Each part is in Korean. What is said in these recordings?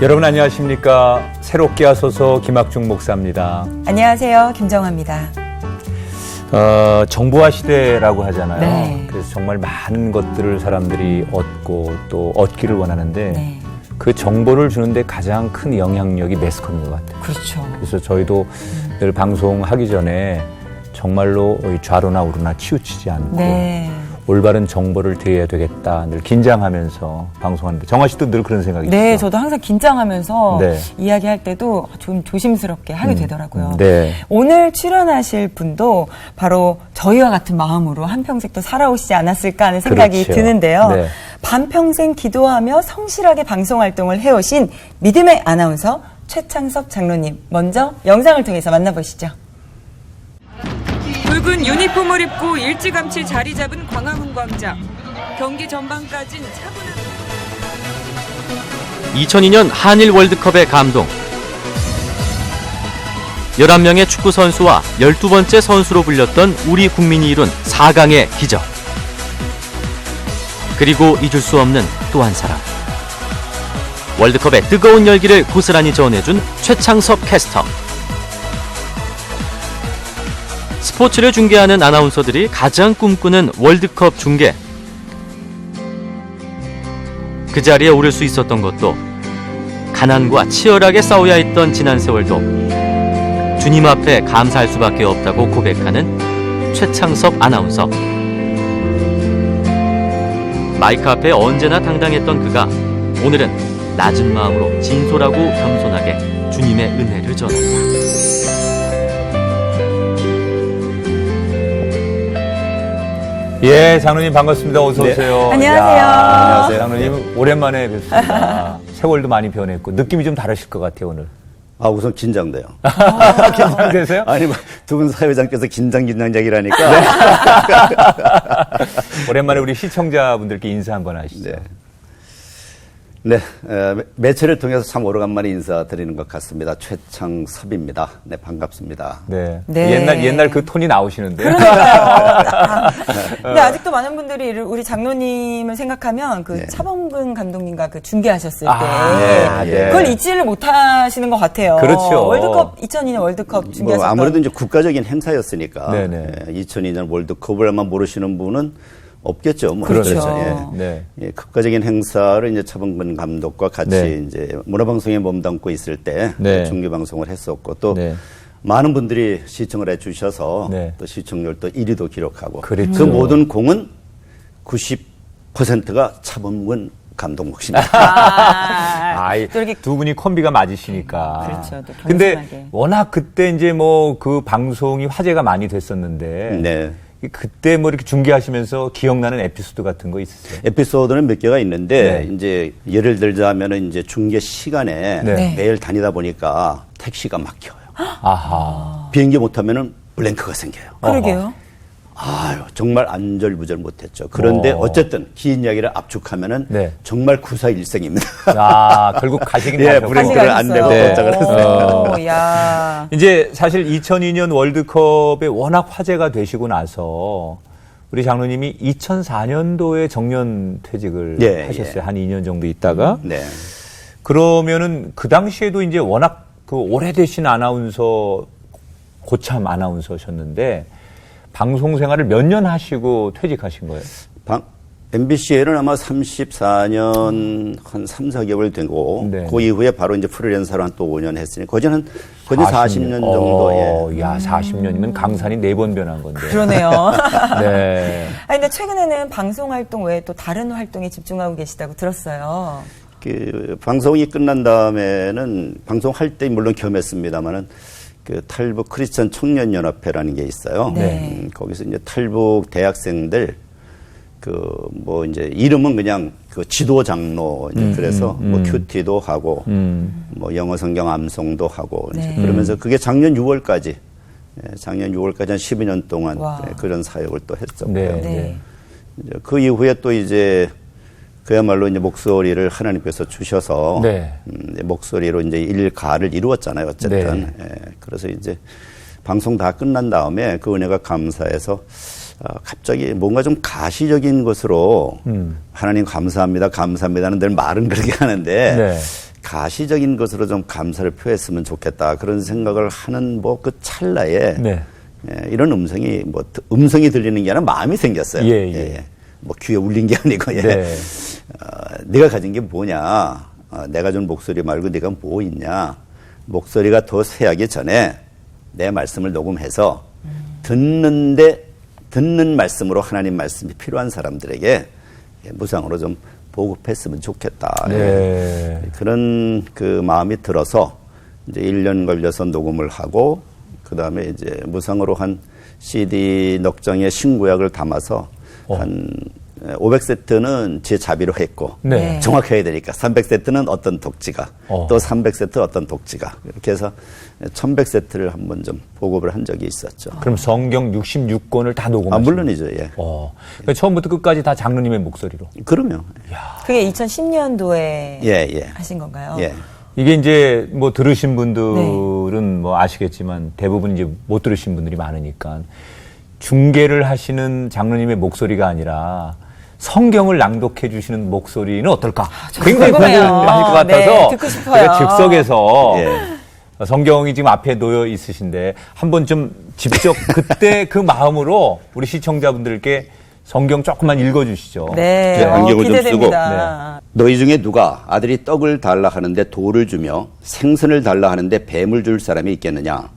여러분 안녕하십니까. 새롭게 하소서 김학중 목사입니다. 안녕하세요. 김정아입니다. 정보화 시대라고 하잖아요. 네. 그래서 정말 많은 것들을 사람들이 얻고 또 얻기를 원하는데 네. 그 정보를 주는데 가장 큰 영향력이 매스컴인 것 같아요. 그렇죠. 그래서 저희도 늘 방송하기 전에 정말로 좌로나 우로나 치우치지 않고 네. 올바른 정보를 드려야 되겠다. 늘 긴장하면서 방송하는데 정아 씨도 늘 그런 생각이 있죠? 네, 저도 항상 긴장하면서 네. 이야기할 때도 좀 조심스럽게 하게 되더라고요. 네. 오늘 출연하실 분도 바로 저희와 같은 마음으로 한평생 또 살아오시지 않았을까 하는 생각이 그렇죠. 드는데요. 네. 반평생 기도하며 성실하게 방송활동을 해오신 믿음의 아나운서 최창섭 장로님, 먼저 영상을 통해서 만나보시죠. 붉은 유니폼을 입고 일찌감치 자리 잡은 광화문 광장. 경기 전반까진 차분한 2002년 한일 월드컵의 감동. 11명의 축구 선수와 12번째 선수로 불렸던 우리 국민이 이룬 4강의 기적. 그리고 잊을 수 없는 또 한 사람. 월드컵의 뜨거운 열기를 고스란히 전해준 최창섭 캐스터. 스포츠를 중계하는 아나운서들이 가장 꿈꾸는 월드컵 중계. 그 자리에 오를 수 있었던 것도 가난과 치열하게 싸워야 했던 지난 세월도 주님 앞에 감사할 수밖에 없다고 고백하는 최창섭 아나운서. 마이크 앞에 언제나 당당했던 그가 오늘은 낮은 마음으로 진솔하고 겸손하게 주님의 은혜를 전한다. 예, 장로님 반갑습니다. 어서 오세요. 네. 안녕하세요. 안녕하세요. 장로님 오랜만에 뵙습니다. 세월도 많이 변했고 느낌이 좀 다르실 것 같아요, 오늘. 우선 긴장돼요. 긴장되세요? 아니, 두 분 사회자께서 긴장 얘기라니까. 오랜만에 우리 시청자분들께 인사 한번 하시죠. 네, 매체를 통해서 참 오래간만에 인사드리는 것 같습니다. 최창섭입니다. 네, 반갑습니다. 네. 네. 옛날 그 톤이 나오시는데요. 근데 아직도 많은 분들이 우리 장로님을 생각하면 그 네. 차범근 감독님과 그 중계하셨을 때 네. 그걸 잊지를 못하시는 것 같아요. 그렇죠. 월드컵 2002년 월드컵 중계하셨던 아무래도 이제 국가적인 행사였으니까. 네네. 2002년 월드컵을 아마 모르시는 분은 없겠죠. 그렇죠. 네. 국가적인 행사를 이제 차범근 감독과 같이 네. 이제 문화방송에 몸담고 있을 때 네. 중계 방송을 했었고 또 네. 많은 분들이 시청을 해주셔서 네. 또 시청률 또 1위도 기록하고 그랬죠. 그 모든 공은 90%가 차범근 감독 몫입니다. 또 이렇게 두 분이 콤비가 맞으시니까. 그렇죠. 또 근데 겸손하게. 워낙 그때 이제 뭐 그 방송이 화제가 많이 됐었는데. 네. 그때 뭐 이렇게 중계하시면서 기억나는 에피소드 같은 거 있으세요? 에피소드는 몇 개가 있는데 네. 이제 예를 들자면은 이제 중계 시간에 네. 매일 다니다 보니까 택시가 막혀요. 아하. 비행기 못 타면은 블랭크가 생겨요. 그러게요. 정말 안절부절 못했죠. 그런데 어쨌든 긴 이야기를 압축하면은 네. 정말 구사일생입니다. 결국 가시긴 예, 가셨고. 브레이크를 안 내고 네. 도착을 했어요. 야. 이제 사실 2002년 월드컵에 워낙 화제가 되시고 나서 우리 장로님이 2004년도에 정년 퇴직을 예, 하셨어요. 예. 한 2년 정도 있다가. 네. 그러면은 그 당시에도 이제 워낙 그 오래되신 아나운서, 고참 아나운서셨는데 방송 생활을 몇 년 하시고 퇴직하신 거예요? MBC에는 아마 34년 한 3, 4개월 되고 네. 그 이후에 바로 이제 프리랜서로 한 또 5년 했으니 거기는 40년 정도. 예. 야, 40년이면 강산이 4번 변한 건데. 그러네요. 네. 근데 최근에는 방송 활동 외에 또 다른 활동에 집중하고 계시다고 들었어요. 그 방송이 끝난 다음에는 방송할 때 물론 겸했습니다만은 그 탈북 크리스천 청년연합회라는 게 있어요. 네. 거기서 이제 탈북 대학생들 그 뭐 이제 이름은 그냥 그 지도 장로 이제 그래서 뭐 큐티도 하고 뭐 영어 성경 암송도 하고 이제 네. 그러면서 그게 작년 6월까지 작년 6월까지 한 12년 동안 와. 그런 사역을 또 했었고요. 네. 네. 이제 그 이후에 또 이제 그야말로 이제 목소리를 하나님께서 주셔서 네. 목소리로 이제 일가를 이루었잖아요. 어쨌든. 네. 그래서 이제 방송 다 끝난 다음에 그 은혜가 감사해서 갑자기 뭔가 좀 가시적인 것으로 하나님 감사합니다는 늘 말은 그렇게 하는데 네. 가시적인 것으로 좀 감사를 표했으면 좋겠다. 그런 생각을 하는 뭐 그 찰나에 네. 이런 음성이 뭐 음성이 들리는 게 아니라 마음이 생겼어요. 예. 뭐 귀에 울린 게 아니고 네. 네가 가진 게 뭐냐? 내가 준 목소리 말고 네가 뭐 있냐? 목소리가 더 쇠하기 전에 내 말씀을 녹음해서 듣는 말씀으로 하나님 말씀이 필요한 사람들에게 무상으로 좀 보급했으면 좋겠다. 네. 그런 그 마음이 들어서 이제 1년 걸려서 녹음을 하고 그 다음에 이제 무상으로 한 CD 넉 장의 신구약을 담아서 한 500세트는 제 자비로 했고 네. 정확해야 되니까 300세트는 어떤 독지가 또 300세트 어떤 독지가 이렇게 해서 1100세트를 한번 좀 보급을 한 적이 있었죠. 그럼 성경 66권을 다 녹음하신 물론이죠. 예. 그러니까 처음부터 끝까지 다 장로님의 목소리로. 그럼요. 그게 2010년도에 예. 하신 건가요? 예. 이게 이제 뭐 들으신 분들은 뭐 아시겠지만 대부분 이제 못 들으신 분들이 많으니까 중계를 하시는 장로님의 목소리가 아니라 성경을 낭독해 주시는 목소리는 어떨까? 굉장히 궁금해요. 궁금하실 것 같아서 네, 듣고 싶어요. 제가 즉석에서 예. 성경이 지금 앞에 놓여 있으신데 한번 좀 직접 그때 그 마음으로 우리 시청자분들께 성경 조금만 읽어주시죠. 네, 제가 안경을 좀 기대됩니다. 너희 중에 누가 아들이 떡을 달라 하는데 돌을 주며 생선을 달라 하는데 뱀을 줄 사람이 있겠느냐?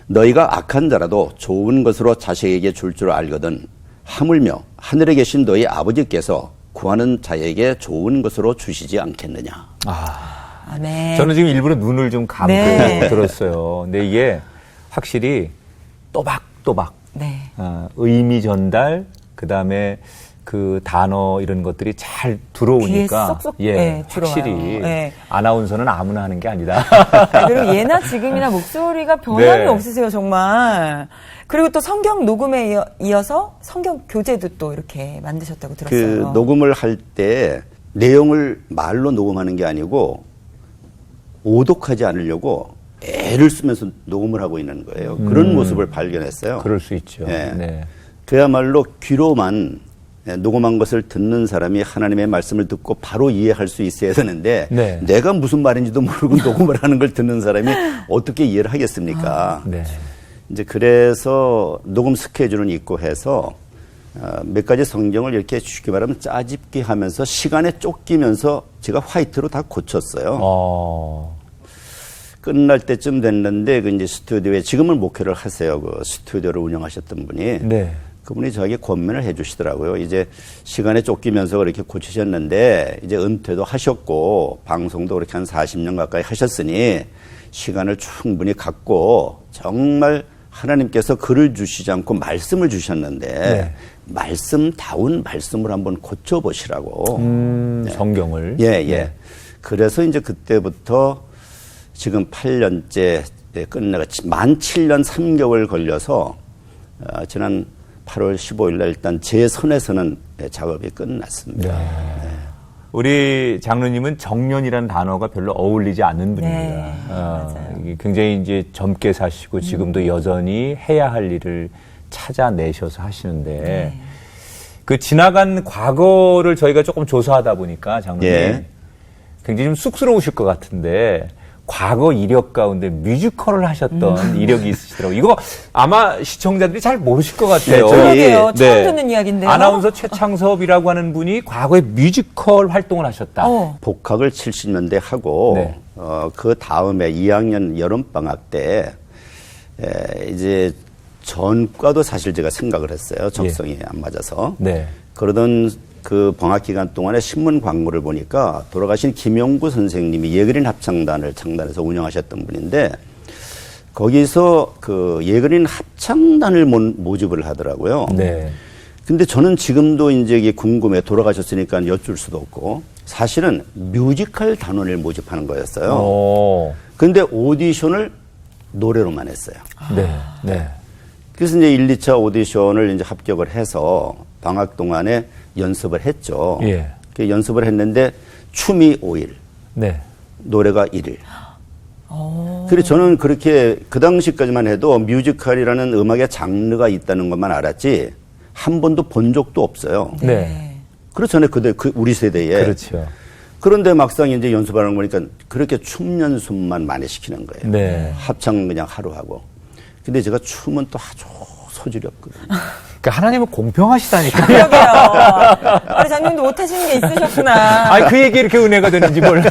너희가 악한 자라도 좋은 것으로 자식에게 줄 줄 알거든 하물며 하늘에 계신 너희 아버지께서 구하는 자에게 좋은 것으로 주시지 않겠느냐? 네. 저는 지금 일부러 눈을 좀 감고 네. 들었어요. 근데 이게 확실히 또박또박 네. 의미 전달, 그 다음에 그 단어 이런 것들이 잘 들어오니까 귀에 쏙쏙, 네, 확실히 들어와요. 네. 아나운서는 아무나 하는 게 아니다. 그리고 예나 지금이나 목소리가 변함이 네. 없으세요, 정말. 그리고 또 성경 녹음에 이어서 성경 교재도 또 이렇게 만드셨다고 그 들었어요. 녹음을 할 때 내용을 말로 녹음하는 게 아니고 오독하지 않으려고 애를 쓰면서 녹음을 하고 있는 거예요. 그런 모습을 발견했어요. 그럴 수 있죠. 예. 네. 그야말로 귀로만 녹음한 것을 듣는 사람이 하나님의 말씀을 듣고 바로 이해할 수 있어야 되는데 네. 내가 무슨 말인지도 모르고 녹음을 하는 걸 듣는 사람이 어떻게 이해를 하겠습니까? 네. 이제 그래서 녹음 스케줄은 있고 해서 몇 가지 성경을 이렇게 쉽게 말하면 짜집기 하면서 시간에 쫓기면서 제가 화이트로 다 고쳤어요. 끝날 때쯤 됐는데 그 이제 스튜디오에 지금은 목회를 하세요. 그 스튜디오를 운영하셨던 분이. 네. 그분이 저에게 권면을 해 주시더라고요. 이제 시간에 쫓기면서 그렇게 고치셨는데 이제 은퇴도 하셨고 방송도 그렇게 한 40년 가까이 하셨으니 시간을 충분히 갖고 정말 하나님께서 글을 주시지 않고 말씀을 주셨는데 네. 말씀다운 말씀을 한번 고쳐보시라고. 성경을. 예. 그래서 이제 그때부터 지금 8년째 끝내가 만 7년 3개월 걸려서 지난 8월 15일 날 일단 제 선에서는 작업이 끝났습니다. 네. 우리 장로님은 정년이라는 단어가 별로 어울리지 않는 분입니다. 네, 맞아요. 이게 굉장히 이제 젊게 사시고 지금도 여전히 해야 할 일을 찾아내셔서 하시는데 그 지나간 과거를 저희가 조금 조사하다 보니까 장로님 예. 굉장히 좀 쑥스러우실 것 같은데 과거 이력 가운데 뮤지컬을 하셨던 이력이 있으시더라고요. 이거 아마 시청자들이 잘 모르실 것 같아요. 네, 저희 그러게요. 처음 듣는 이야기인데요. 아나운서 최창섭이라고 하는 분이 과거에 뮤지컬 활동을 하셨다. 복학을 70년대 하고 네. 그 다음에 2학년 여름방학 때 이제 전과도 사실 제가 생각을 했어요. 적성이 안 맞아서. 네. 그러던 그 방학 기간 동안에 신문 광고를 보니까 돌아가신 김용구 선생님이 예그린 합창단을 창단해서 운영하셨던 분인데 거기서 그 예그린 합창단을 모집을 하더라고요. 네. 근데 저는 지금도 이제 이게 궁금해. 돌아가셨으니까 여쭐 수도 없고 사실은 뮤지컬 단원을 모집하는 거였어요. 근데 오디션을 노래로만 했어요. 네. 그래서 이제 1, 2차 오디션을 이제 합격을 해서 방학 동안에 연습을 했죠. 예. 그 연습을 했는데 춤이 5일, 네. 노래가 1일. 그래서 저는 그렇게 그 당시까지만 해도 뮤지컬이라는 음악의 장르가 있다는 것만 알았지 한 번도 본 적도 없어요. 네. 그렇잖아요. 우리 세대에. 그렇죠. 그런데 막상 이제 연습하는 거 보니까 그렇게 춤 연습만 많이 시키는 거예요. 네. 합창 그냥 하루 하고. 근데 제가 춤은 또 아주 소질이 없거든요. 그러니까 하나님은 공평하시다니까. 그러게요. 우리 장님도 못하시는 게 있으셨구나. 아니, 그 얘기 이렇게 은혜가 되는지 몰라.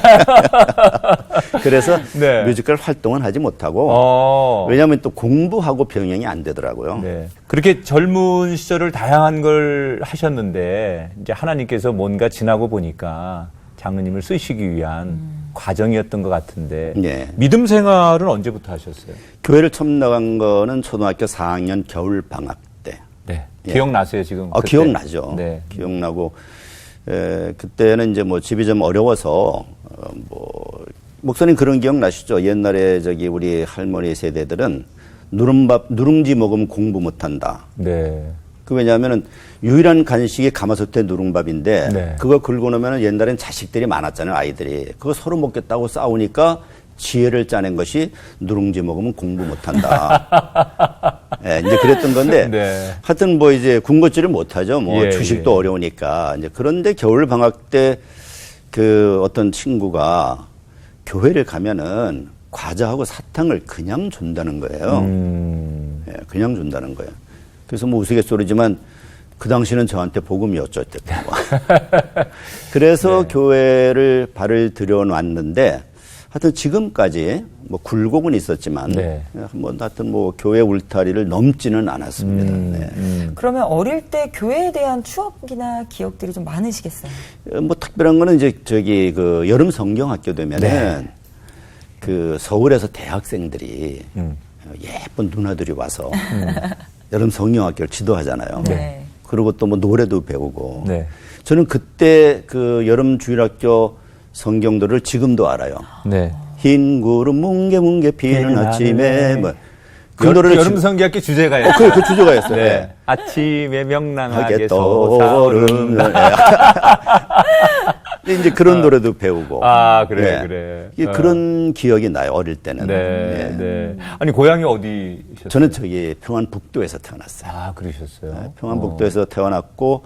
그래서 네. 뮤지컬 활동은 하지 못하고 왜냐하면 또 공부하고 병행이 안 되더라고요. 네. 그렇게 젊은 시절을 다양한 걸 하셨는데 이제 하나님께서 뭔가 지나고 보니까 장로님을 쓰시기 위한 과정이었던 것 같은데 네. 믿음 생활은 언제부터 하셨어요? 교회를 처음 나간 거는 초등학교 4학년 겨울 방학 때. 네. 예. 기억나세요, 지금? 그때? 기억나죠. 네. 기억나고 그때는 이제 뭐 집이 좀 어려워서 목사님 그런 기억 나시죠? 옛날에 저기 우리 할머니 세대들은 누룽지 먹으면 공부 못한다. 네. 그 왜냐하면은 유일한 간식이 가마솥에 누룽밥인데 네. 그거 긁고 놓으면은 옛날엔 자식들이 많았잖아요, 아이들이. 그거 서로 먹겠다고 싸우니까 지혜를 짜낸 것이 누룽지 먹으면 공부 못한다. 예, 이제 그랬던 건데 네. 하여튼 뭐 이제 군것질을 못하죠. 뭐 예, 주식도 예. 어려우니까. 이제 그런데 겨울 방학 때 그 어떤 친구가 교회를 가면은 과자하고 사탕을 그냥 준다는 거예요. 예, 그냥 준다는 거예요. 그래서 뭐 우스갯소리지만 그 당시는 저한테 복음이었죠. 그래서 네. 교회를 발을 들여놨는데 하여튼 지금까지 뭐 굴곡은 있었지만 네. 뭐 하여튼 뭐 교회 울타리를 넘지는 않았습니다. 네. 그러면 어릴 때 교회에 대한 추억이나 기억들이 좀 많으시겠어요? 뭐 특별한 거는 이제 저기 그 여름 성경학교 되면은 네. 그 서울에서 대학생들이 예쁜 누나들이 와서 여름 성경학교를 지도하잖아요. 네. 그리고 또 뭐 노래도 배우고. 네. 저는 그때 그 여름 주일학교 성경들을 지금도 알아요. 네. 흰 구름 뭉게뭉게 피는 아침에 뭐 그 노래를 여름 성기학교 주제가요. 그 주제가였어요. 네. 네. 아침에 명랑하게 하게 솟아오르는 떠오르는 근데 이제 그런 노래도 배우고. 아, 그래, 네. 그래. 이게 그런 기억이 나요, 어릴 때는. 네, 네. 네. 아니, 고향이 어디셨어요? 저는 저기 평안북도에서 태어났어요. 아, 그러셨어요? 네, 평안북도에서 태어났고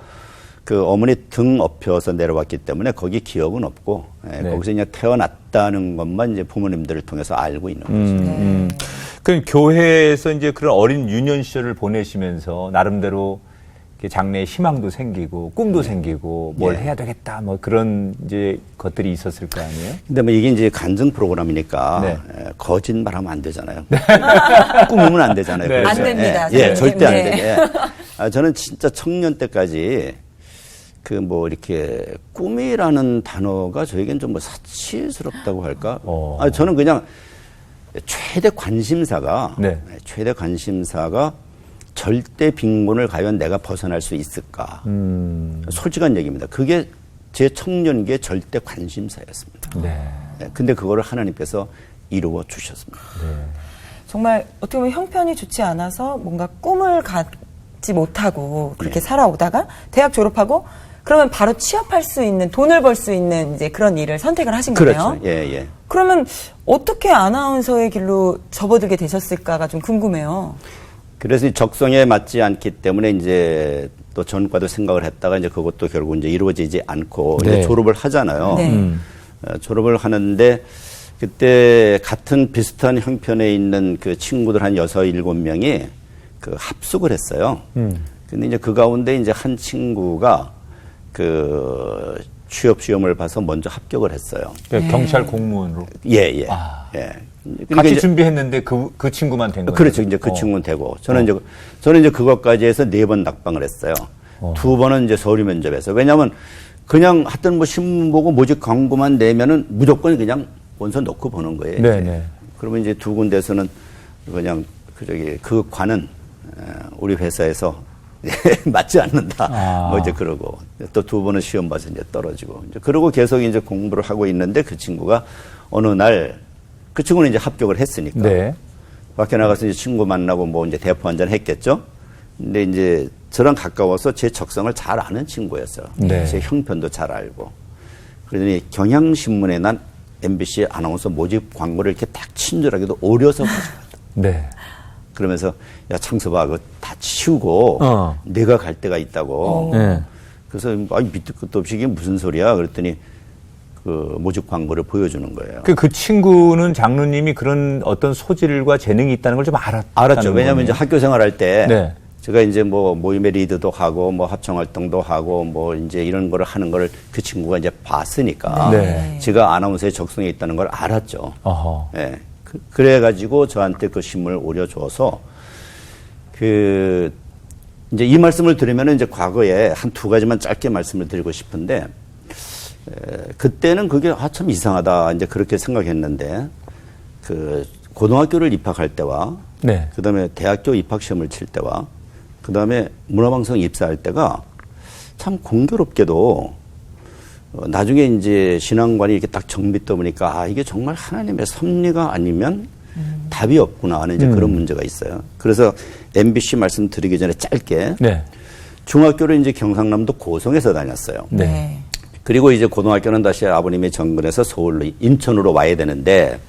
그 어머니 등 엎혀서 내려왔기 때문에 거기 기억은 없고 네, 네. 거기서 그냥 태어났다는 것만 이제 부모님들을 통해서 알고 있는 거죠. 그럼 교회에서 이제 그런 어린 유년 시절을 보내시면서 나름대로 이렇게 장래에 희망도 생기고 꿈도 생기고 뭘 네. 해야 되겠다 뭐 그런 이제 것들이 있었을 거 아니에요? 근데 뭐 이게 이제 간증 프로그램이니까 네. 거짓말하면 안 되잖아요. 꾸미면 안 되잖아요. 네. 그래서, 안 됩니다, 예, 선생님. 절대 안 네. 되게. 저는 진짜 청년 때까지 그 뭐 이렇게 꿈이라는 단어가 저에겐 좀 뭐 사치스럽다고 할까? 저는 그냥 최대 관심사가 네. 최대 관심사가 절대 빈곤을 과연 내가 벗어날 수 있을까? 솔직한 얘기입니다. 그게 제 청년기의 절대 관심사였습니다. 네. 네, 근데 그거를 하나님께서 이루어 주셨습니다. 정말 어떻게 보면 형편이 좋지 않아서 뭔가 꿈을 갖지 못하고 그렇게 네. 살아오다가 대학 졸업하고 그러면 바로 취업할 수 있는 돈을 벌 수 있는 이제 그런 일을 선택을 하신 거네요. 그렇죠. 예, 예. 그러면 어떻게 아나운서의 길로 접어들게 되셨을까가 좀 궁금해요. 그래서 이 적성에 맞지 않기 때문에 이제 또 전과도 생각을 했다가 이제 그것도 결국 이제 이루어지지 않고 네. 이제 졸업을 하잖아요. 네. 졸업을 하는데 그때 같은 비슷한 형편에 있는 그 친구들 한 6, 7명이 그 합숙을 했어요. 근데 이제 그 가운데 이제 한 친구가 그 취업 시험을 봐서 먼저 합격을 했어요. 경찰 공무원으로 예, 예. 아. 예. 같이 준비했는데 그 친구만 된 거예요. 그렇죠. 이제 그 친구는 되고. 저는 이제 그것까지 해서 4번 낙방을 했어요. 2번은 이제 서류 면접에서. 왜냐면 그냥 하여튼 뭐 신문 보고 모집 광고만 내면은 무조건 그냥 원서 넣고 보는 거예요. 네, 네. 그러면 이제 2군데서는 그냥 그 관은 우리 회사에서 맞지 않는다. 뭐 이제 그러고 또 2번은 시험 봐서 이제 떨어지고 이제 그러고 계속 이제 공부를 하고 있는데 그 친구가 어느 날 그 친구는 이제 합격을 했으니까 네. 밖에 나가서 이제 친구 만나고 뭐 이제 대포 한잔 했겠죠. 근데 이제 저랑 가까워서 제 적성을 잘 아는 친구였어요. 네. 제 형편도 잘 알고. 그러더니 경향신문에 난 MBC 아나운서 모집 광고를 이렇게 딱 친절하게도 오려서 가져갔다. 네. 그러면서 야 창섭아 그거 다 치우고 내가 갈 데가 있다고. 네. 그래서 아니 밑도 끝도 없이 이게 무슨 소리야 그랬더니 그 모집 광고를 보여주는 거예요. 그 친구는 장로님이 그런 어떤 소질과 재능이 있다는 걸 좀 알았죠. 왜냐하면 이제 학교 생활할 때 네. 제가 이제 뭐 모임의 리드도 하고 뭐 합청 활동도 하고 뭐 이제 이런 거를 하는 거를 그 친구가 이제 봤으니까 네. 제가 아나운서에 적성이 있다는 걸 알았죠. 어허. 예. 그래가지고 저한테 그 심을 오려줘서 그 이제 이 말씀을 들으면 이제 과거에 한 두 가지만 짧게 말씀을 드리고 싶은데 그때는 그게 참 이상하다 이제 그렇게 생각했는데 그 고등학교를 입학할 때와 네. 그다음에 대학교 입학 시험을 칠 때와 그다음에 문화방송 입사할 때가 참 공교롭게도 나중에 이제 신앙관이 이렇게 딱 정비떠 보니까 아 이게 정말 하나님의 섭리가 아니면 답이 없구나 하는 이제 그런 문제가 있어요. 그래서 MBC 말씀드리기 전에 짧게 네. 중학교를 이제 경상남도 고성에서 다녔어요. 네. 그리고 이제 고등학교는 다시 아버님의 정근에서 서울로 인천으로 와야 되는데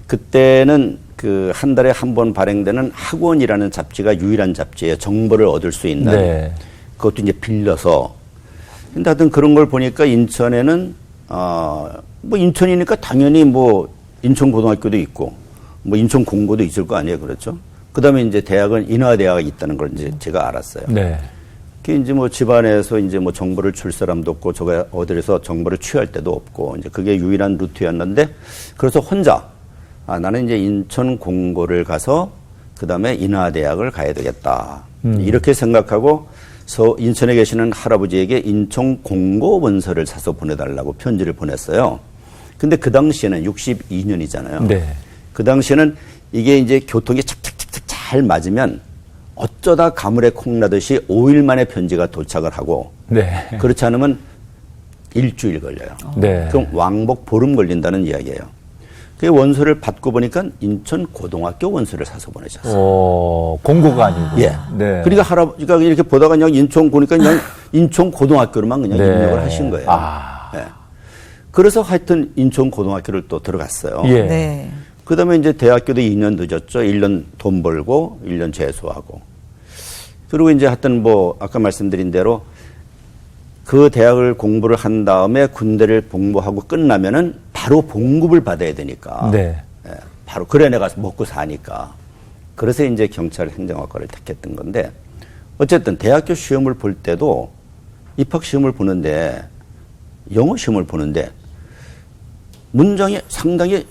그때는 그 한 달에 한 번 발행되는 학원이라는 잡지가 유일한 잡지예요. 정보를 얻을 수 있는. 네. 그것도 이제 빌려서. 근데 하여튼 그런 걸 보니까 인천에는 뭐 인천이니까 당연히 뭐 인천 고등학교도 있고 뭐 인천 공고도 있을 거 아니에요. 그렇죠? 그다음에 이제 대학은 인하대학이 있다는 걸 이제 제가 알았어요. 네. 그 이제 뭐 집안에서 이제 뭐 정보를 줄 사람도 없고 저가 어디서 정보를 취할 때도 없고 이제 그게 유일한 루트였는데 그래서 혼자 나는 이제 인천 공고를 가서 그다음에 인하대학을 가야 되겠다. 이렇게 생각하고 인천에 계시는 할아버지에게 인천 공고 원서를 사서 보내달라고 편지를 보냈어요. 근데 그 당시에는 62년이잖아요. 네. 그 당시에는 이게 이제 교통이 착착착착 잘 맞으면 어쩌다 가물에 콩나듯이 5일 만에 편지가 도착을 하고 네. 그렇지 않으면 일주일 걸려요. 네. 그럼 왕복 보름 걸린다는 이야기예요. 그 원서를 받고 보니까 인천 고등학교 원서를 사서 보내셨어요. 공고가 아니고. 예. 네. 그러니까 할아버지가 이렇게 보다가 그냥 인천 보니까 그냥 인천 고등학교로만 그냥 네. 입력을 하신 거예요. 예. 그래서 하여튼 인천 고등학교를 또 들어갔어요. 예. 네. 그 다음에 이제 대학교도 2년 늦었죠. 1년 돈 벌고 1년 재수하고. 그리고 이제 하여튼 뭐 아까 말씀드린 대로 그 대학을 공부를 한 다음에 군대를 복무하고 끝나면은 바로 봉급을 받아야 되니까. 네. 예, 바로 그래 내가 먹고 사니까. 그래서 이제 경찰 행정학과를 택했던 건데 어쨌든 대학교 시험을 볼 때도 입학 시험을 보는데 영어 시험을 보는데 문장이 상당히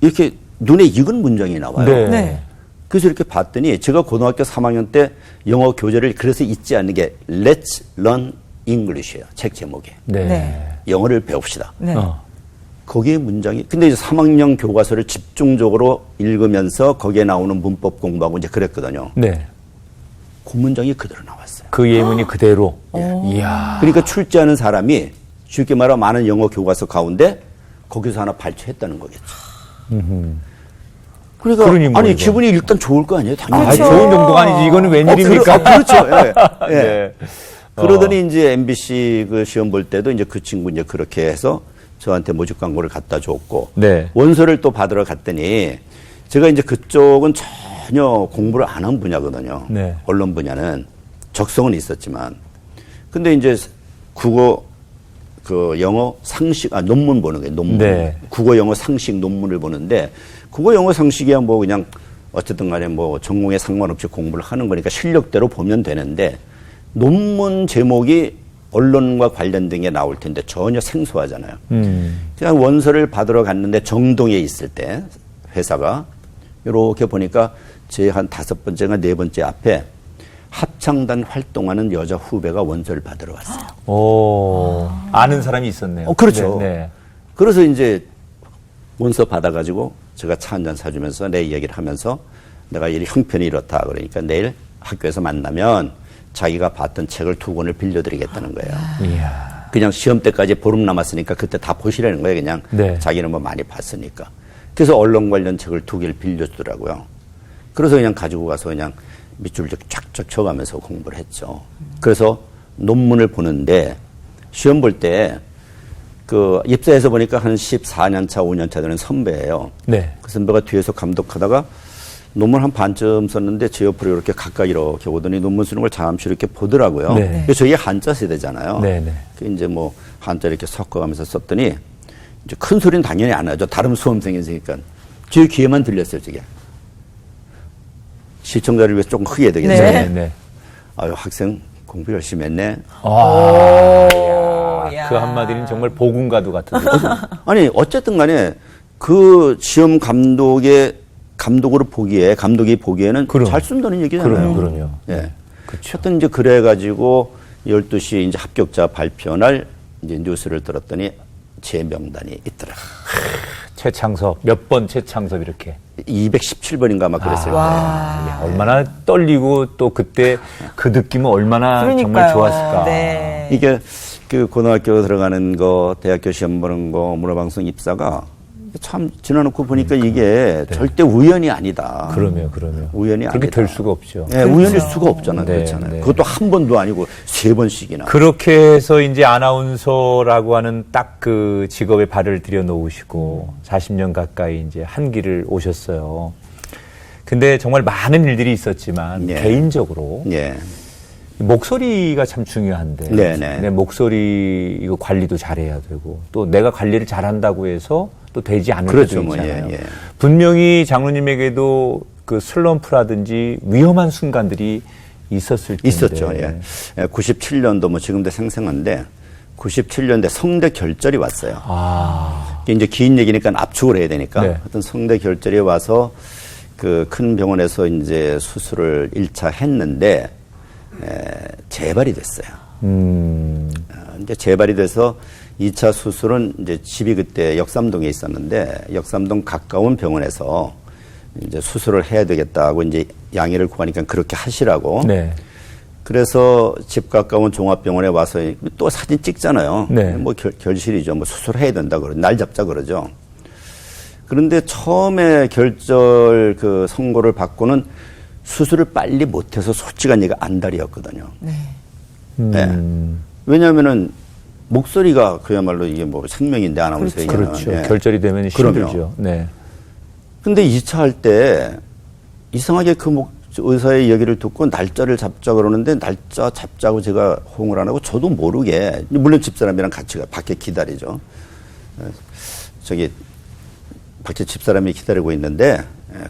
이렇게 눈에 익은 문장이 나와요. 네. 네. 그래서 이렇게 봤더니 제가 고등학교 3학년 때 영어 교재를 그래서 잊지 않는 게 Let's Learn English예요. 책 제목이. 네. 네. 영어를 배웁시다. 네. 거기에 문장이 근데 이제 3학년 교과서를 집중적으로 읽으면서 거기에 나오는 문법 공부하고 이제 그랬거든요. 네. 그 문장이 그대로 나왔어요. 그 예문이 그대로. 이야. 그러니까 출제하는 사람이 쉽게 말하면 많은 영어 교과서 가운데 거기서 하나 발췌했다는 거겠죠. 그러니까 그런 인물이죠. 아니 기분이 일단 좋을 거 아니에요. 당연히. 그렇죠. 좋은 정도가 아니지. 이거는 웬일입니까? 그렇죠. 예. 예. 네. 그러더니 이제 MBC 그 시험 볼 때도 이제 그 친구 이제 그렇게 해서 저한테 모집 광고를 갖다 줬고 네. 원서를 또 받으러 갔더니 제가 이제 그쪽은 전혀 공부를 안 한 분야거든요. 네. 언론 분야는 적성은 있었지만 근데 이제 국어 그 영어 상식 논문 보는 거예요. 논문. 네. 국어 영어 상식 논문을 보는데 국어 영어 상식이야 뭐 그냥 어쨌든 간에 뭐 전공에 상관없이 공부를 하는 거니까 실력대로 보면 되는데 논문 제목이 언론과 관련된 게 나올 텐데 전혀 생소하잖아요. 그냥 원서를 받으러 갔는데 정동에 있을 때 회사가 이렇게 보니까 제 한 5번째가 4번째 앞에 합창단 활동하는 여자 후배가 원서를 받으러 왔어요. 오. 아는 사람이 있었네요. 그렇죠. 네. 네. 그래서 이제 원서 받아가지고 제가 차 한잔 사주면서 내 이야기를 하면서 내가 이 형편이 이렇다 그러니까 내일 학교에서 만나면 자기가 봤던 책을 2권을 빌려드리겠다는 거예요. 이야. 그냥 시험 때까지 보름 남았으니까 그때 다 보시라는 거예요. 그냥 네. 자기는 뭐 많이 봤으니까. 그래서 언론 관련 책을 2개를 빌려주더라고요. 그래서 그냥 가지고 가서 그냥 밑줄 쫙쫙 쳐가면서 공부를 했죠. 그래서 논문을 보는데 시험 볼 때 그 입사해서 보니까 한 14년 차, 5년 차 되는 선배예요. 네. 그 선배가 뒤에서 감독하다가 논문 한 반쯤 썼는데 제 옆으로 이렇게 가까이 이렇게 오더니 논문 쓰는 걸 잠시 이렇게 보더라고요. 네. 그래서 저희 한자 세대잖아요. 네, 네. 그 이제 뭐 한자 이렇게 섞어가면서 썼더니 이제 큰 소리는 당연히 안 하죠. 다른 수험생이 있으니까. 제 귀에만 들렸어요, 저게. 시청자를 위해서 조금 크게 해야 되겠어요. 네. 네. 아유, 학생 공부 열심히 했네. 야. 그 한마디는 정말 복음과도 같은데. 아니, 어쨌든 간에 그 시험 감독으로 보기에, 감독이 보기에는 그럼. 잘 쓴다는 얘기잖아요. 그럼요. 예. 그렇죠. 하여튼 이제 그래가지고 12시 이제 합격자 발표 날 이제 뉴스를 들었더니 제 명단이 있더라. 최창섭, 몇 번 최창섭 이렇게. 217번인가 막 그랬어요. 와. 얼마나 떨리고 또 그때 그 느낌은 얼마나 정말 그러니까요. 좋았을까. 네. 이게 그 고등학교 들어가는 거, 대학교 시험 보는 거, 문화방송 입사가 참 지나놓고 보니까 이게 절대 우연이 아니다. 그러면. 우연이 그렇게 아니다. 될 수가 없죠. 네, 우연일 수가 없잖아요. 네, 그렇잖아요. 네. 그것도 한 번도 아니고 3번씩이나. 그렇게 해서 이제 아나운서라고 하는 딱 그 직업에 발을 들여 놓으시고 40년 가까이 이제 한 길을 오셨어요. 근데 정말 많은 일들이 있었지만 네. 개인적으로 예. 목소리가 참 중요한데 네네. 내 목소리 이거 관리도 잘해야 되고 또 내가 관리를 잘한다고 해서 또 되지 않을 그렇죠, 때도 뭐, 있잖아요. 예, 예. 분명히 장로님에게도 그 슬럼프라든지 위험한 순간들이 있었을 텐데. 있었죠. 예. 97년도 뭐 지금도 생생한데 97년대 성대 결절이 왔어요. 아, 이게 이제 긴 얘기니까 압축을 해야 되니까. 네. 하여튼 성대 결절이 와서 그 큰 병원에서 이제 수술을 1차 했는데 재발이 됐어요. 이제 재발이 돼서 2차 수술은 이제 집이 그때 역삼동에 있었는데 역삼동 가까운 병원에서 이제 수술을 해야 되겠다고 이제 양해를 구하니까 그렇게 하시라고. 네. 그래서 집 가까운 종합병원에 와서 또 사진 찍잖아요. 네. 뭐 결실이죠. 뭐 수술해야 된다 그러 날 잡자 그러죠. 그런데 처음에 결절 그 선고를 받고는 수술을 빨리 못해서 솔직한 얘기가 안달이었거든요. 네. 네. 왜냐하면은 목소리가 그야말로 이게 뭐 생명인데 아나운서에게는. 그렇죠. 예. 결절이 되면 그럼요. 힘들죠. 네. 근데 2차 할 때 이상하게 그 의사의 이야기를 듣고 날짜를 잡자 그러는데 날짜 잡자고 제가 호응을 안 하고 저도 모르게 물론 집사람이랑 같이 밖에 기다리죠. 저기 밖에 집사람이 기다리고 있는데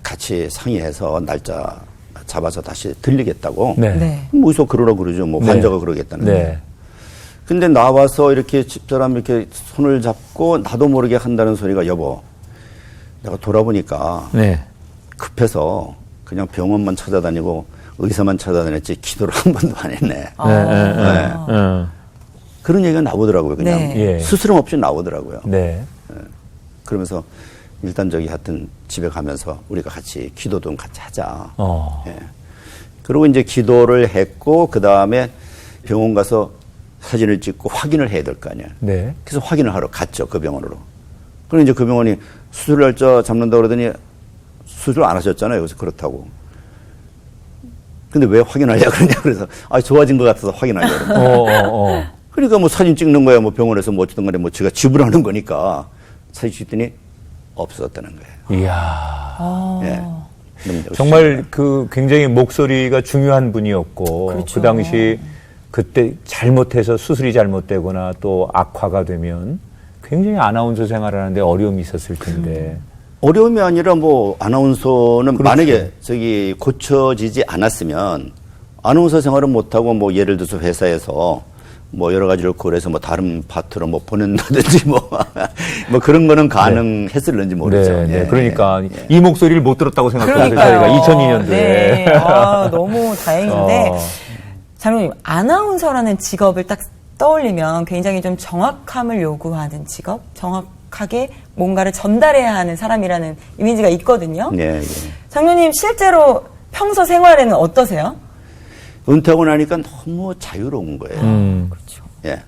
같이 상의해서 날짜 잡아서 다시 들리겠다고. 네. 네. 무서 그러라 그러죠. 뭐 네. 환자가 그러겠다는. 네. 근데 나와서 이렇게 집사람 이렇게 손을 잡고 나도 모르게 한다는 소리가 여보. 내가 돌아보니까 네. 급해서 그냥 병원만 찾아다니고 의사만 찾아다녔지 기도를 한 번도 안 했네. 그런 얘기가 나오더라고요. 그냥 네. 예. 스스럼 없이 나오더라고요. 네. 그러면서 일단 저기 하여튼 집에 가면서 우리가 같이 기도도 같이 하자. 예. 그리고 이제 기도를 했고 그 다음에 병원 가서 사진을 찍고 확인을 해야 될 거 아니에요. 네. 그래서 확인을 하러 갔죠. 그 병원으로. 그럼 이제 그 병원이 수술 날짜 잡는다 그러더니 수술 안 하셨잖아요. 그래서 그렇다고. 근데 왜 확인하려고 그러냐. 그래서 좋아진 것 같아서 확인하려고. 그러니까 뭐 사진 찍는 거야. 뭐 병원에서 뭐 어쨌든 간에 뭐 제가 지불하는 거니까 사진 찍더니 없었다는 거예요. 이야. 예. 너무 정말 그 굉장히 목소리가 중요한 분이었고 그렇죠. 그 당시 그때 잘못해서 수술이 잘못되거나 또 악화가 되면 굉장히 아나운서 생활하는데 어려움이 있었을 텐데. 어려움이 아니라 뭐 아나운서는 그렇죠. 만약에 저기 고쳐지지 않았으면 아나운서 생활은 못하고 뭐 예를 들어서 회사에서 뭐 여러 가지를 고려해서 뭐 다른 파트로 뭐 보낸다든지 뭐 그런 거는 가능했을는지 모르죠. 네, 네. 예, 그러니까 예. 이 목소리를 못 들었다고 생각하는 그러니까요. 저희가 2002년도에. 네. 너무 다행인데 장로님 아나운서라는 직업을 딱 떠올리면 굉장히 좀 정확함을 요구하는 직업, 정확하게 뭔가를 전달해야 하는 사람이라는 이미지가 있거든요. 예, 예. 장로님 실제로 평소 생활에는 어떠세요? 은퇴하고 나니까 너무 자유로운 거예요. 그렇죠. 예.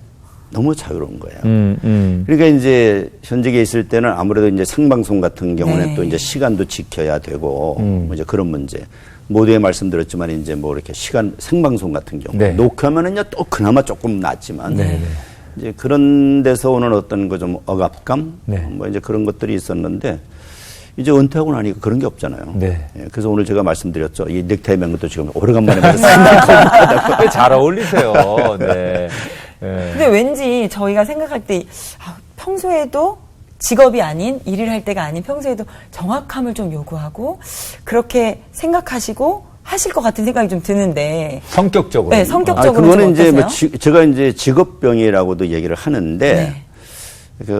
너무 자유로운 거예요. 음. 그러니까 이제 현직에 있을 때는 아무래도 이제 생방송 같은 경우는 네. 또 이제 시간도 지켜야 되고 뭐 이제 그런 문제. 모두에 말씀드렸지만 이제 뭐 이렇게 생방송 같은 경우 네. 녹화하면은요 또 그나마 조금 낫지만 네. 이제 그런 데서 오는 어떤 그 좀 억압감 네. 뭐 이제 그런 것들이 있었는데 이제 은퇴하고 나니까 그런 게 없잖아요. 네. 예, 그래서 오늘 제가 말씀드렸죠. 이 넥타이 맨 것도 지금 오래간만에 봐서 생각하고 잘 어울리세요. 네. 예. 근데 왠지 저희가 생각할 때 평소에도 직업이 아닌 일을 할 때가 아닌 평소에도 정확함을 좀 요구하고 그렇게 생각하시고 하실 것 같은 생각이 좀 드는데 성격적으로. 네, 성격적으로 그거는 좀 이제 뭐 어떠세요? 제가 이제 직업병이라고도 얘기를 하는데 네.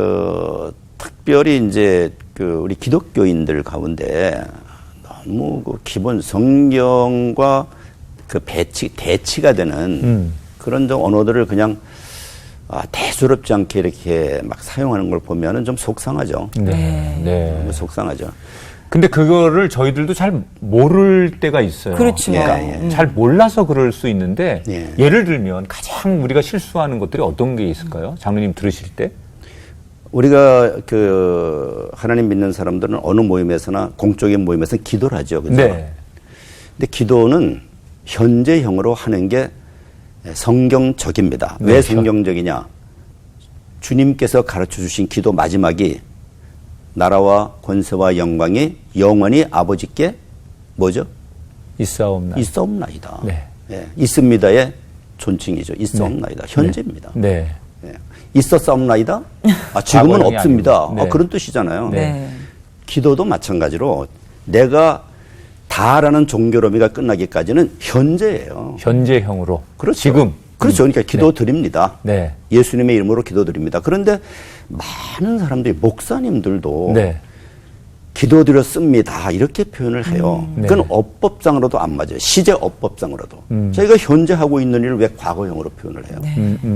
특별히 이제 우리 기독교인들 가운데 너무 기본 성경과 대치가 되는 그런 좀 언어들을 그냥 대수롭지 않게 이렇게 막 사용하는 걸 보면은 좀 속상하죠. 네. 네. 너무 속상하죠. 근데 그거를 저희들도 잘 모를 때가 있어요. 그렇죠. 예. 잘 몰라서 그럴 수 있는데 예. 예를 들면 가장 우리가 실수하는 것들이 어떤 게 있을까요? 장로님 들으실 때? 우리가 하나님 믿는 사람들은 어느 모임에서나 공적인 모임에서 기도를 하죠. 그죠? 네. 근데 기도는 현재형으로 하는 게 성경적입니다. 네, 왜 성경적이냐? 주님께서 가르쳐 주신 기도 마지막이 나라와 권세와 영광이 영원히 아버지께 뭐죠? 있사옵나이다. 있사옵나이다. 네. 예, 있습니다의 존칭이죠. 있사옵나이다. 현재입니다. 네. 예. 있었사옵나이다? 지금은 과거형이 없습니다. 아니고. 네. 그런 뜻이잖아요. 네. 기도도 마찬가지로 내가 다라는 종교로미가 끝나기까지는 현재예요. 현재형으로. 그렇죠. 지금. 그렇죠. 그러니까 기도 드립니다. 네. 예수님의 이름으로 기도 드립니다. 그런데 많은 사람들이 목사님들도 네. 기도 드렸습니다. 이렇게 표현을 해요. 네. 그건 어법상으로도 안 맞아요. 시제 어법상으로도. 저희가 현재 하고 있는 일을 왜 과거형으로 표현을 해요?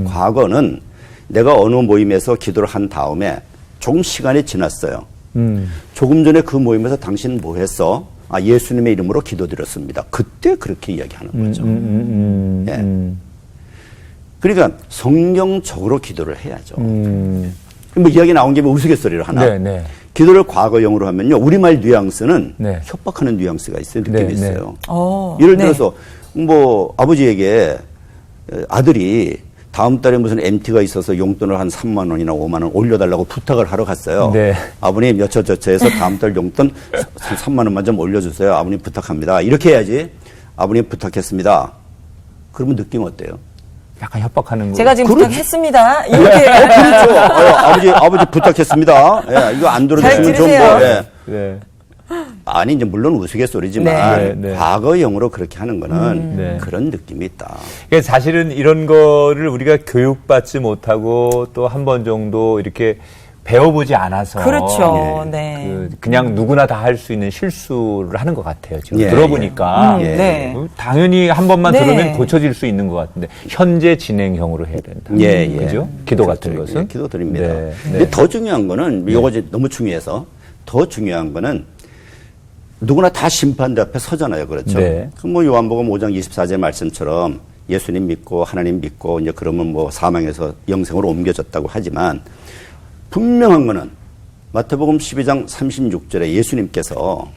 과거는 내가 어느 모임에서 기도를 한 다음에 조금 시간이 지났어요. 조금 전에 그 모임에서 당신 뭐 했어? 예수님의 이름으로 기도드렸습니다. 그때 그렇게 이야기하는 거죠. 예. 그러니까 성경적으로 기도를 해야죠. 뭐 이야기 나온 김에 우스갯소리를 하나. 네, 네. 기도를 과거형으로 하면요. 우리말 뉘앙스는 네. 협박하는 뉘앙스가 있어요. 느낌이 네, 있어요. 네. 예를 네. 들어서 뭐 아버지에게 아들이 다음 달에 무슨 MT가 있어서 용돈을 한 3만 원이나 5만 원 올려달라고 부탁을 하러 갔어요. 네. 아버님 여처저처해서 다음 달 용돈 3만 원만 좀 올려주세요. 아버님 부탁합니다. 이렇게 해야지. 아버님 부탁했습니다. 그러면 느낌 어때요? 약간 협박하는 거. 제가 지금 그렇죠. 부탁했습니다. 이렇게 그렇죠. 아버지 부탁했습니다. 예, 이거 안 들어주시면 좀 들으세요. 뭐. 예. 네. 아니 이제 물론 우스갯소리지만 네, 네. 과거형으로 그렇게 하는 거는 네. 그런 느낌이 있다. 그러니까 사실은 이런 거를 우리가 교육받지 못하고 또 한 번 정도 이렇게 배워보지 않아서 그렇죠. 예. 네. 그냥 누구나 다 할 수 있는 실수를 하는 것 같아요. 지금 예, 들어보니까 예. 네. 당연히 한 번만 네. 들으면 고쳐질 수 있는 것 같은데 현재 진행형으로 해야 된다. 예, 예. 그죠? 기도 같은 그렇죠. 것은 예, 기도 드립니다. 네, 근데 네. 더 중요한 거는 이거 이제 너무 중요해서 더 중요한 거는 누구나 다 심판대 앞에 서잖아요. 그렇죠? 네. 그럼 뭐 요한복음 5장 24절 말씀처럼 예수님 믿고 하나님 믿고 이제 그러면 뭐 사망에서 영생으로 옮겨졌다고 하지만 분명한 거는 마태복음 12장 36절에 예수님께서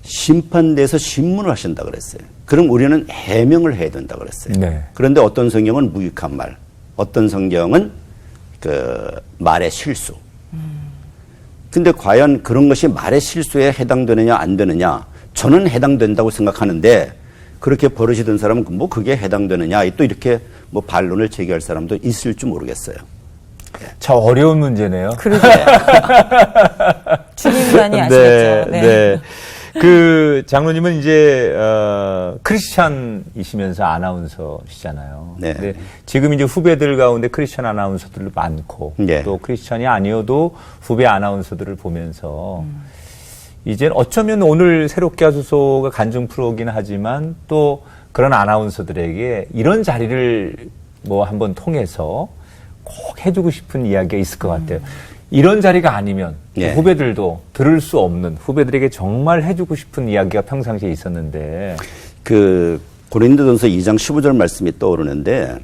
심판대에서 신문을 하신다 그랬어요. 그럼 우리는 해명을 해야 된다 그랬어요. 네. 그런데 어떤 성경은 무익한 말, 어떤 성경은 말의 실수. 근데 과연 그런 것이 말의 실수에 해당되느냐 안 되느냐, 저는 해당된다고 생각하는데 그렇게 버릇이든 사람은 뭐 그게 해당되느냐, 또 이렇게 뭐 반론을 제기할 사람도 있을지 모르겠어요. 참 어려운 문제네요. 그러게요. 주님만이 아시겠죠. 네. 그 장로님은 이제 크리스찬이시면서 아나운서시잖아요. 네. 근데 지금 이제 후배들 가운데 크리스찬 아나운서들도 많고 네. 또 크리스찬이 아니어도 후배 아나운서들을 보면서 이제 어쩌면 오늘 새롭게 하소서가 간증 프로긴 하지만 또 그런 아나운서들에게 이런 자리를 뭐 한번 통해서 꼭 해주고 싶은 이야기가 있을 것 같아요. 이런 자리가 아니면 예. 후배들도 들을 수 없는, 후배들에게 정말 해주고 싶은 이야기가 평상시에 있었는데 그 고린도전서 2장 15절 말씀이 떠오르는데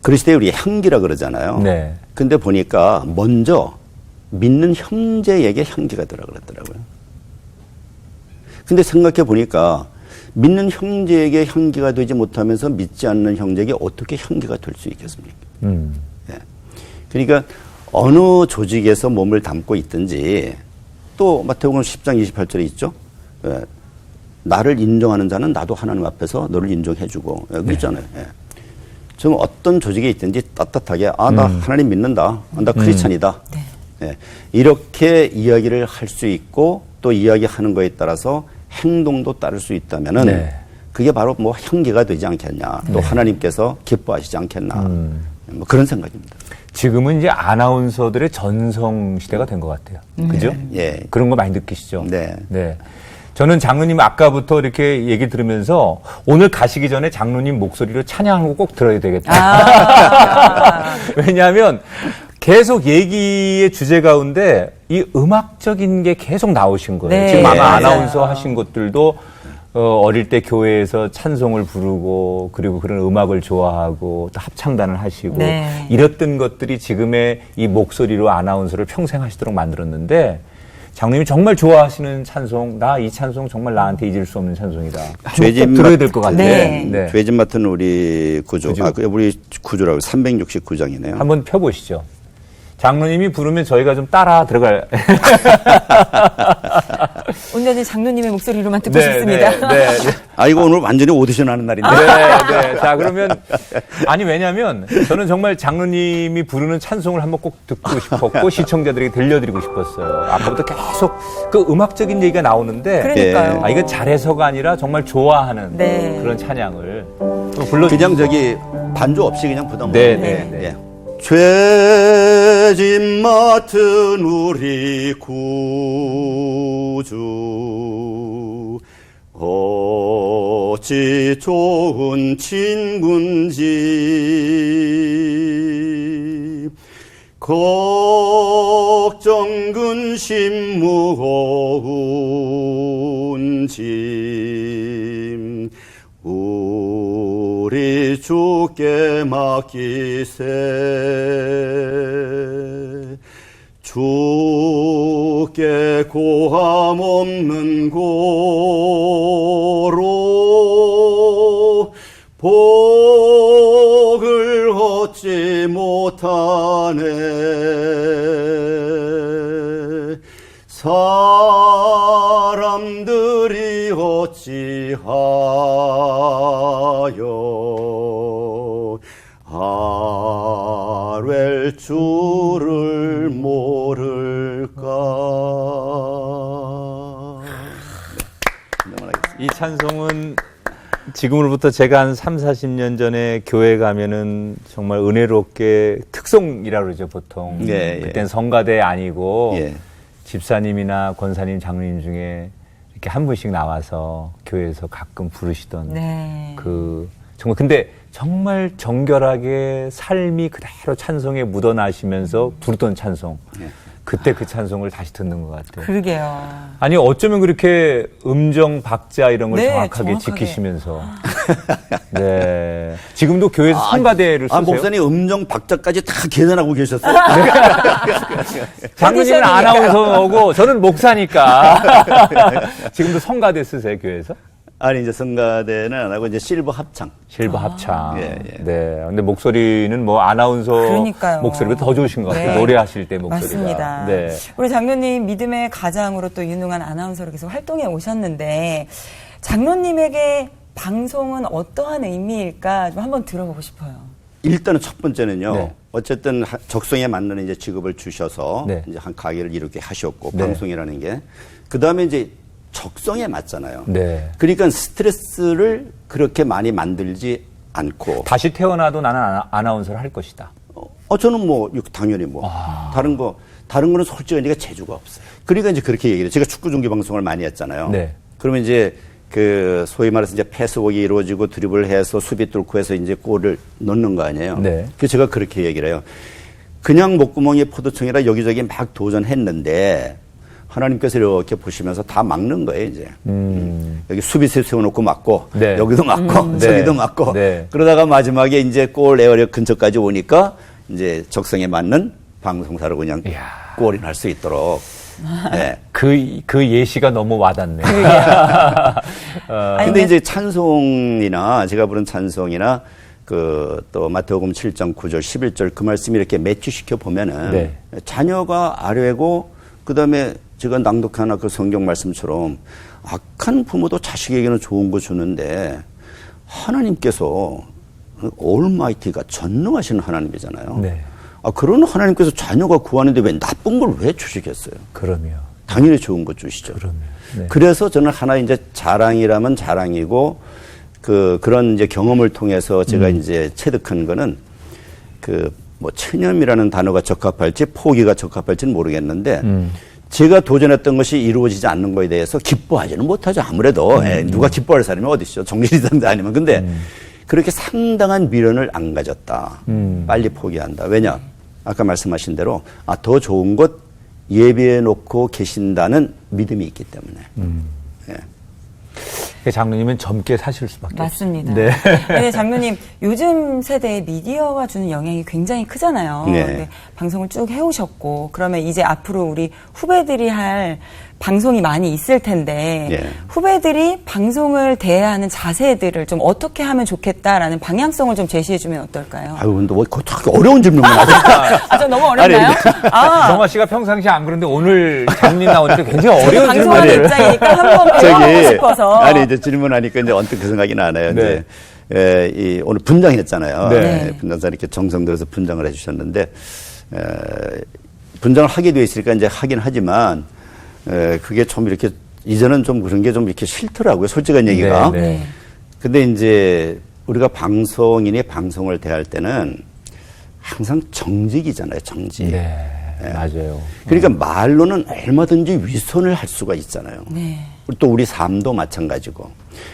그리스도의 우리 향기라 그러잖아요. 네. 근데 보니까 먼저 믿는 형제에게 향기가 들어 그랬더라고요. 근데 생각해 보니까 믿는 형제에게 향기가 되지 못하면서 믿지 않는 형제에게 어떻게 향기가 될 수 있겠습니까? 예. 그러니까 어느 조직에서 몸을 담고 있든지 또 마태복음 10장 28절에 있죠. 예. 나를 인정하는 자는 나도 하나님 앞에서 너를 인정해주고 그렇잖아요. 예. 좀 어떤 조직에 있든지 떳떳하게 나 하나님 믿는다. 나 크리스찬이다. 네. 이렇게 이야기를 할 수 있고 또 이야기하는 거에 따라서 행동도 따를 수 있다면은 네. 그게 바로 뭐 형제가 되지 않겠냐. 또 하나님께서 기뻐하시지 않겠나. 뭐 그런 생각입니다. 지금은 이제 아나운서들의 전성 시대가 된 것 같아요. 그죠? 예. 그런 거 많이 느끼시죠? 네. 네. 저는 장로님 아까부터 이렇게 얘기 들으면서 오늘 가시기 전에 장로님 목소리로 찬양한 거 꼭 들어야 되겠다. 왜냐하면 계속 얘기의 주제 가운데 이 음악적인 게 계속 나오신 거예요. 네, 지금 아마 맞아요. 아나운서 하신 것들도 어릴 때 교회에서 찬송을 부르고 그리고 그런 음악을 좋아하고 또 합창단을 하시고 네. 이랬던 것들이 지금의 이 목소리로 아나운서를 평생 하시도록 만들었는데 장로님이 정말 좋아하시는 찬송, 나 이 찬송 정말 나한테 잊을 수 없는 찬송이다. 꼭 들어야 될 것 같아요. 네. 네. 죄진 맡은 우리 구조. 구조. 우리 구조라고 369장이네요. 한번 펴보시죠. 장로님이 부르면 저희가 좀 따라 들어갈. 온전히 장로님의 목소리로만 듣고 싶습니다. 네. 이거 오늘 완전히 오디션 하는 날인데. 네. 자, 그러면, 아니, 왜냐면, 저는 정말 장로님이 부르는 찬송을 한번 꼭 듣고 싶었고, 시청자들에게 들려드리고 싶었어요. 아까부터 계속 그 음악적인 얘기가 나오는데, 그러니까요. 이건 잘해서가 아니라 정말 좋아하는 네. 그런 찬양을 불러주시죠. 그냥 저기 반주 없이 그냥 부담 없이. 네. 예. 죄짐 맡은 우리 구주 어찌 좋은 친군지 걱정 근심 무거운 짐 우리 주께 맡기세 주께 고함 없는 고로 복을 얻지 못하네 사람들이 어찌하여 아뢰 줄을 모를까. 이 찬송은 지금으로부터 제가 한 3, 40년 전에 교회 가면은 정말 은혜롭게 특송이라고 그러죠, 보통. 예, 예. 그땐 성가대 아니고 예. 집사님이나 권사님, 장로님 중에 이렇게 한 분씩 나와서 교회에서 가끔 부르시던 네. 그 정말 근데 정말 정결하게 삶이 그대로 찬송에 묻어나시면서 부르던 찬송. 그때 그 찬송을 다시 듣는 것 같아요. 그러게요. 아니 어쩌면 그렇게 음정 박자 이런 걸 네, 정확하게 정확하게. 지키시면서 네 지금도 교회에서 성가대를 쓰세요? 목사님 음정 박자까지 다 계산하고 계셨어요? 장로님은 오디션이니까. 아나운서고 저는 목사니까 지금도 성가대 쓰세요 교회에서? 아니 이제 성가대는 안 하고 이제 실버 합창. 실버 합창. 예, 예. 네. 근데 목소리는 뭐 아나운서 그러니까요. 목소리보다 더 좋으신 것 같아요. 네. 노래하실 때 목소리가. 맞습니다. 네. 우리 장로님 믿음의 가장으로 또 유능한 아나운서로 계속 활동해 오셨는데 장로님에게 방송은 어떠한 의미일까 좀 한번 들어보고 싶어요. 일단은 첫 번째는요. 네. 어쨌든 적성에 맞는 이제 직업을 주셔서 네. 이제 한 가게를 이렇게 하셨고 네. 방송이라는 게 그다음에 이제 적성에 맞잖아요. 네. 그러니까 스트레스를 그렇게 많이 만들지 않고 다시 태어나도 나는 아나운서를 할 것이다. 저는 뭐 당연히 뭐 다른 거는 솔직히 얘기가 재주가 없어요. 그러니까 이제 그렇게 얘기를 해요. 제가 축구 중계 방송을 많이 했잖아요. 네. 그러면 이제 그 소위 말해서 이제 패스웍이 이루어지고 드리블을 해서 수비 뚫고 해서 이제 골을 넣는 거 아니에요. 네. 그래서 제가 그렇게 얘기를 해요. 그냥 목구멍이 포도청이라 여기저기 막 도전했는데 하나님께서 이렇게 보시면서 다 막는 거예요, 이제. 여기 수비수 세워놓고 막고, 네. 여기도 막고, 네. 저기도 막고. 네. 그러다가 마지막에 이제 골 에어리어 근처까지 오니까 이제 적성에 맞는 방송사로 그냥 이야. 골인할 수 있도록. 네. 그 예시가 너무 와닿네. 아니, 근데 이제 찬송이나 제가 부른 찬송이나 그 또 마태복음 7장 9절 11절 그 말씀 이렇게 매치시켜 보면은 네. 자녀가 아뢰고 그다음에 제가 낭독하나 그 성경 말씀처럼 악한 부모도 자식에게는 좋은 거 주는데 하나님께서 올마이티가 전능하신 하나님이잖아요. 네. 아, 그런 하나님께서 자녀가 구하는데 왜 나쁜 걸 왜 주시겠어요? 그럼요. 당연히 좋은 거 주시죠. 그럼요. 네. 그래서 저는 하나 이제 자랑이라면 자랑이고 그런 이제 경험을 통해서 제가 이제 체득한 거는 뭐 체념이라는 단어가 적합할지 포기가 적합할지는 모르겠는데 제가 도전했던 것이 이루어지지 않는 거에 대해서 기뻐하지는 못하죠. 아무래도 누가 기뻐할 사람이 어디 있죠. 정신이상도 아니면. 근데 그렇게 상당한 미련을 안 가졌다. 빨리 포기한다. 왜냐? 아까 말씀하신 대로 더 좋은 곳 예비해 놓고 계신다는 믿음이 있기 때문에. 예. 장로님은 젊게 사실 수밖에 맞습니다. 없어요. 네. 근데 장로님, 요즘 세대의 미디어가 주는 영향이 굉장히 크잖아요. 네. 근데 방송을 쭉 해오셨고, 그러면 이제 앞으로 우리 후배들이 할 방송이 많이 있을 텐데, 네. 후배들이 방송을 대해야 하는 자세들을 좀 어떻게 하면 좋겠다라는 방향성을 좀 제시해주면 어떨까요? 아유, 근데 뭐 그렇게 어려운 질문을 하죠. 좀 너무 어렵나요? 정화 씨가 평상시에 안 그런데 오늘 장로님 나오니까 굉장히 어려운 방송하는 질문을. 입장이니까 한번 배워보고 싶어서. 아니, 이제 질문하니까 이제 언뜻 그 생각이 나네요. 네. 이제, 오늘 분장했잖아요. 네. 분장사 이렇게 정성 들여서 분장을 해주셨는데, 분장을 하게 되어 있으니까 이제 하긴 하지만, 그게 좀 이렇게, 이제는 좀 그런 게 좀 이렇게 싫더라고요. 솔직한 얘기가. 네, 네. 근데 이제 우리가 방송인이 방송을 대할 때는 항상 정직이잖아요. 정직. 네. 맞아요. 그러니까 말로는 얼마든지 위선을 할 수가 있잖아요. 네. 또 우리 삶도 마찬가지고.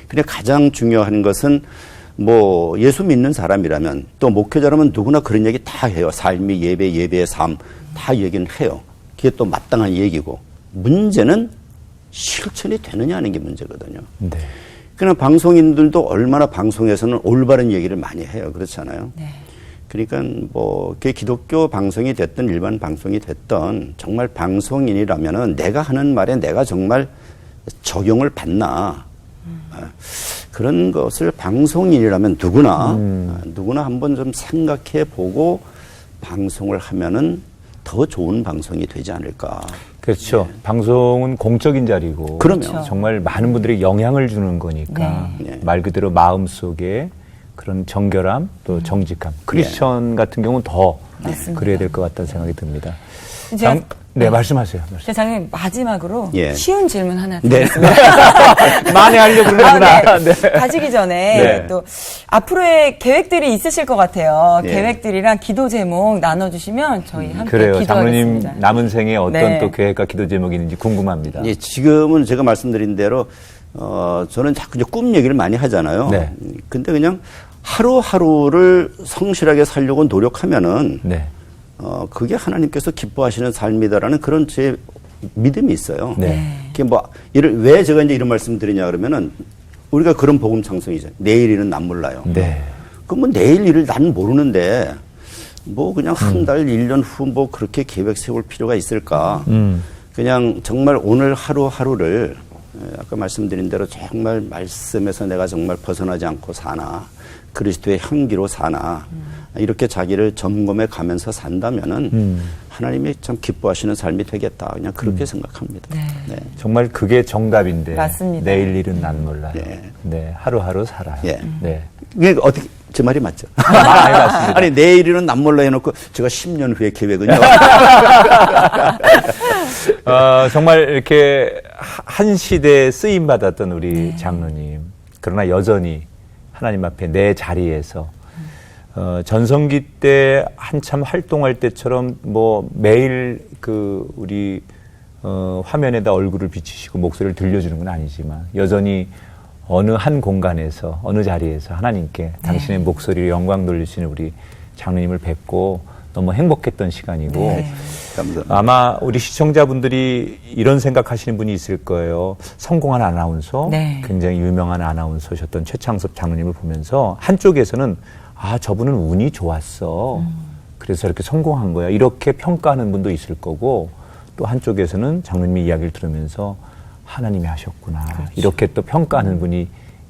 근데 가장 중요한 것은 뭐 예수 믿는 사람이라면 또 목회자라면 누구나 그런 얘기 다 해요. 삶이 예배의 삶 다 얘기는 해요. 그게 또 마땅한 얘기고. 문제는 실천이 되느냐 하는 게 문제거든요. 네. 그러나 방송인들도 얼마나 방송에서는 올바른 얘기를 많이 해요. 그렇잖아요. 네. 그러니까 뭐 그게 기독교 방송이 됐든 일반 방송이 됐든 정말 방송인이라면은 내가 하는 말에 내가 정말 적용을 받나 그런 것을 방송인이라면 누구나 한번 좀 생각해 보고 방송을 하면은 더 좋은 방송이 되지 않을까. 그렇죠. 방송은 공적인 자리고. 그럼요. 그렇죠. 정말 많은 분들이 영향을 주는 거니까. 네. 말 그대로 마음 속에 그런 정결함 또 정직함. 크리스천 같은 경우는 더 맞습니다. 그래야 될 것 같다는 생각이 듭니다. 이제 네, 말씀하세요. 제 장님 마지막으로 예. 쉬운 질문 하나 네. 드리겠습니다. 많이 하려고 그러는구나. 네. 가지기 전에 네. 또 앞으로의 계획들이 있으실 것 같아요. 예. 계획들이랑 기도 제목 나눠주시면 저희 함께 그래요. 장로님 기도하겠습니다. 남은 생에 어떤 네. 또 계획과 기도 제목이 있는지 궁금합니다. 예, 지금은 제가 말씀드린 대로 저는 자꾸 이제 꿈 얘기를 많이 하잖아요. 네. 근데 그냥 하루하루를 성실하게 살려고 노력하면은 네. 그게 하나님께서 기뻐하시는 삶이다라는 그런 제 믿음이 있어요. 네. 그게 뭐 왜 제가 이제 이런 말씀 드리냐 그러면은 우리가 그런 복음 창송이죠. 내일 일은 난 몰라요. 네. 그럼 뭐 내일 일을 난 모르는데 뭐 그냥 한 달, 1년 후 뭐 그렇게 계획 세울 필요가 있을까? 그냥 정말 오늘 하루하루를 아까 말씀드린 대로 정말 말씀에서 내가 정말 벗어나지 않고 사나 그리스도의 향기로 사나 이렇게 자기를 점검해 가면서 산다면은 하나님이 참 기뻐하시는 삶이 되겠다. 그냥 그렇게 생각합니다. 네. 정말 그게 정답인데. 맞습니다. 내일 일은 난 몰라요. 네. 네. 하루하루 살아요. 예. 네. 이게 어떻게 제 말이 맞죠? 많이 맞습니다. 아니 내일은 남 몰라 해놓고 제가 10년 후의 계획은요. 정말 이렇게 한 시대에 쓰임 받았던 우리 장로님. 그러나 여전히 하나님 앞에 내 자리에서 전성기 때 한참 활동할 때처럼 뭐 매일 우리 화면에다 얼굴을 비치시고 목소리를 들려주는 건 아니지만 여전히 어느 한 공간에서 어느 자리에서 하나님께 당신의 목소리를 영광 돌리시는 우리 장로님을 뵙고 너무 행복했던 시간이고 감사합니다. 아마 우리 시청자분들이 이런 생각하시는 분이 있을 거예요. 성공한 아나운서, 네. 굉장히 유명한 아나운서셨던 최창섭 장로님을 보면서 한쪽에서는 저분은 운이 좋았어. 그래서 이렇게 성공한 거야. 이렇게 평가하는 분도 있을 거고 또 한쪽에서는 장로님의 이야기를 들으면서 하나님이 하셨구나. 그렇죠. 이렇게 또 평가하는 분이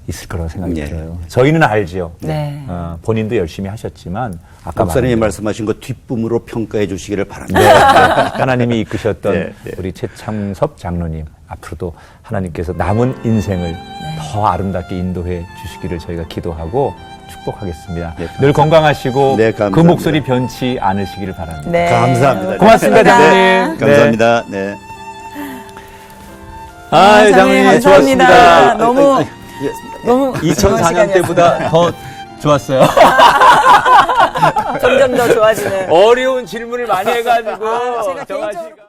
있을 거라고 생각이 네. 들어요. 저희는 알죠. 네. 본인도 열심히 하셨지만 아까 목사님이 말한 말씀하신 거 뒷부분으로 평가해 주시기를 바랍니다. 네, 하나님이 이끄셨던 네, 네. 우리 최창섭 장로님 앞으로도 하나님께서 남은 인생을 더 아름답게 인도해 주시기를 저희가 기도하고 축복하겠습니다. 네, 늘 건강하시고 네, 그 감사합니다. 목소리 변치 않으시기를 바랍니다. 네. 감사합니다. 고맙습니다, 감사합니다. 장로님. 감사합니다. 네. 아, 장로님 장로님 감사합니다. 좋았습니다. 너무 예. 너무 2004년 때보다 더 좋았어요. 점점 더 좋아지는. 어려운 질문을 많이 해가지고 제가 정아 개인적으로 씨가